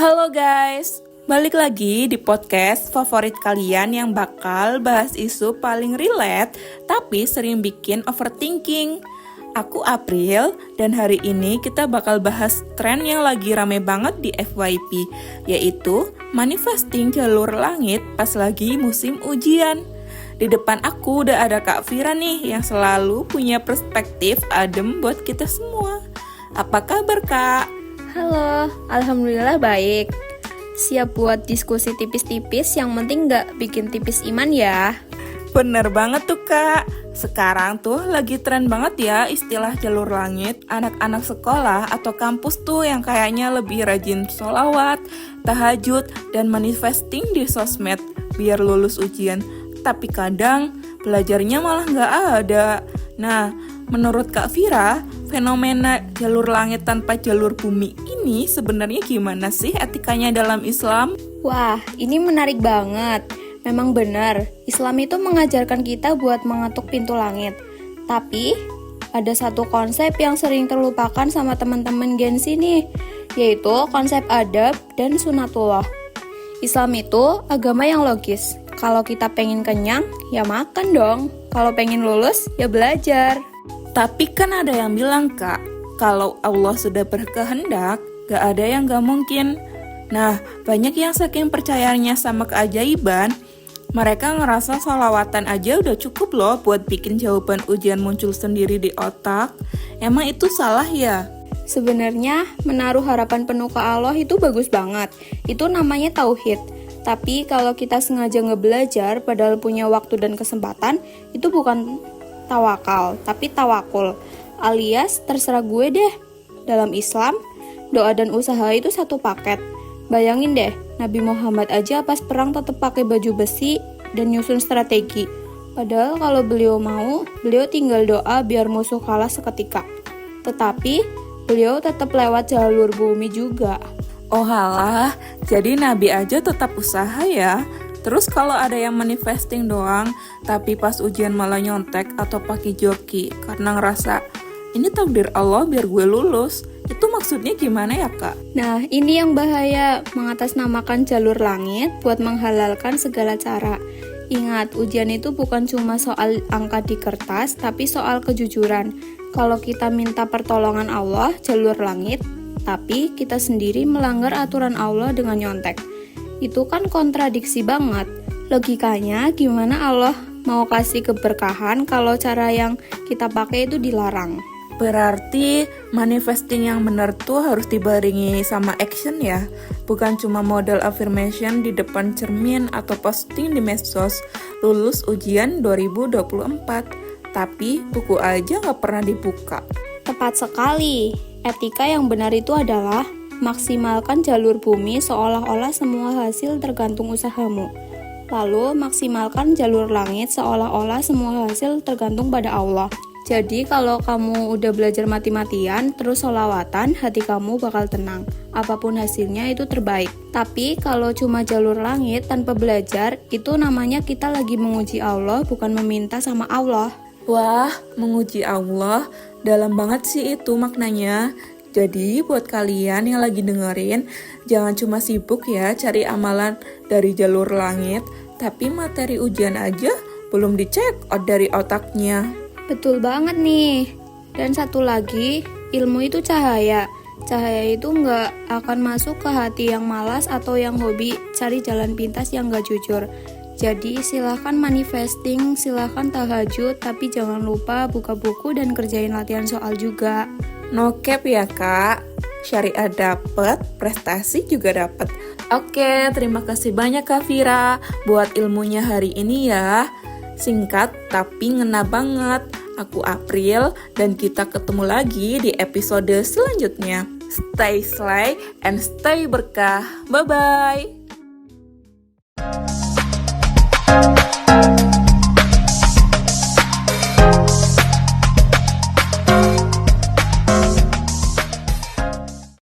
Halo guys, balik lagi di podcast favorit kalian yang bakal bahas isu paling relate tapi sering bikin overthinking. Aku April dan hari ini kita bakal bahas tren yang lagi rame banget di FYP, yaitu manifesting jalur langit pas lagi musim ujian. Di depan aku udah ada Kak Vira nih yang selalu punya perspektif adem buat kita semua. Apa kabar Kak? Halo, alhamdulillah baik. Siap buat diskusi tipis-tipis, yang penting nggak bikin tipis iman ya. Bener banget tuh Kak. Sekarang tuh lagi tren banget ya istilah jalur langit. Anak-anak sekolah atau kampus tuh yang kayaknya lebih rajin sholawat, tahajud, dan manifesting di sosmed biar lulus ujian. Tapi kadang belajarnya malah nggak ada. Nah, menurut Kak Vira, fenomena jalur langit tanpa jalur bumi ini sebenarnya gimana sih etikanya dalam Islam? Wah, ini menarik banget. Memang benar, Islam itu mengajarkan kita buat mengetuk pintu langit. Tapi, ada satu konsep yang sering terlupakan sama teman-teman Gen Z nih, yaitu konsep adab dan sunatullah. Islam itu agama yang logis. Kalau kita pengen kenyang, ya makan dong. Kalau pengen lulus, ya belajar. Tapi kan ada yang bilang Kak, kalau Allah sudah berkehendak, gak ada yang gak mungkin. Nah, banyak yang saking percayanya sama keajaiban, mereka ngerasa sholawatan aja udah cukup loh buat bikin jawaban ujian muncul sendiri di otak. Emang itu salah ya? Sebenarnya, menaruh harapan penuh ke Allah itu bagus banget. Itu namanya tauhid. Tapi kalau kita sengaja ngebelajar padahal punya waktu dan kesempatan, itu bukan tawakal, tapi tawakul, alias terserah gue deh. Dalam Islam, doa dan usaha itu satu paket. Bayangin deh, Nabi Muhammad aja pas perang tetap pakai baju besi dan nyusun strategi. Padahal kalau beliau mau, beliau tinggal doa biar musuh kalah seketika. Tetapi, beliau tetap lewat jalur bumi juga. Oh halah, jadi Nabi aja tetap usaha ya. Terus kalau ada yang manifesting doang, tapi pas ujian malah nyontek atau pakai joki karena ngerasa ini takdir Allah biar gue lulus, itu maksudnya gimana ya Kak? Nah, ini yang bahaya, mengatasnamakan jalur langit buat menghalalkan segala cara. Ingat, ujian itu bukan cuma soal angka di kertas, tapi soal kejujuran. Kalau kita minta pertolongan Allah, jalur langit, tapi kita sendiri melanggar aturan Allah dengan nyontek. Itu kan kontradiksi banget. Logikanya gimana Allah mau kasih keberkahan kalau cara yang kita pakai itu dilarang? Berarti manifesting yang benar tuh harus dibarengi sama action ya. Bukan cuma model affirmation di depan cermin atau posting di medsos lulus ujian 2024. Tapi buku aja gak pernah dibuka. Tepat sekali. Etika yang benar itu adalah maksimalkan jalur bumi seolah-olah semua hasil tergantung usahamu. Lalu maksimalkan jalur langit seolah-olah semua hasil tergantung pada Allah. Jadi kalau kamu udah belajar mati-matian terus sholawatan, hati kamu bakal tenang. Apapun hasilnya itu terbaik. Tapi kalau cuma jalur langit tanpa belajar, itu namanya kita lagi menguji Allah, bukan meminta sama Allah. Wah, menguji Allah, dalam banget sih itu maknanya. Jadi buat kalian yang lagi dengerin, jangan cuma sibuk ya cari amalan dari jalur langit, tapi materi ujian aja belum dicek dari otaknya. Betul banget nih. Dan satu lagi, ilmu itu cahaya. Cahaya itu nggak akan masuk ke hati yang malas atau yang hobi cari jalan pintas yang nggak jujur. Jadi silahkan manifesting, silahkan tahajud, tapi jangan lupa buka buku dan kerjain latihan soal juga. No cap ya Kak, syariah dapet, prestasi juga dapet. Oke, terima kasih banyak Kak Vira buat ilmunya hari ini ya. Singkat tapi ngena banget. Aku April dan kita ketemu lagi di episode selanjutnya. Stay slay and stay berkah. Bye-bye.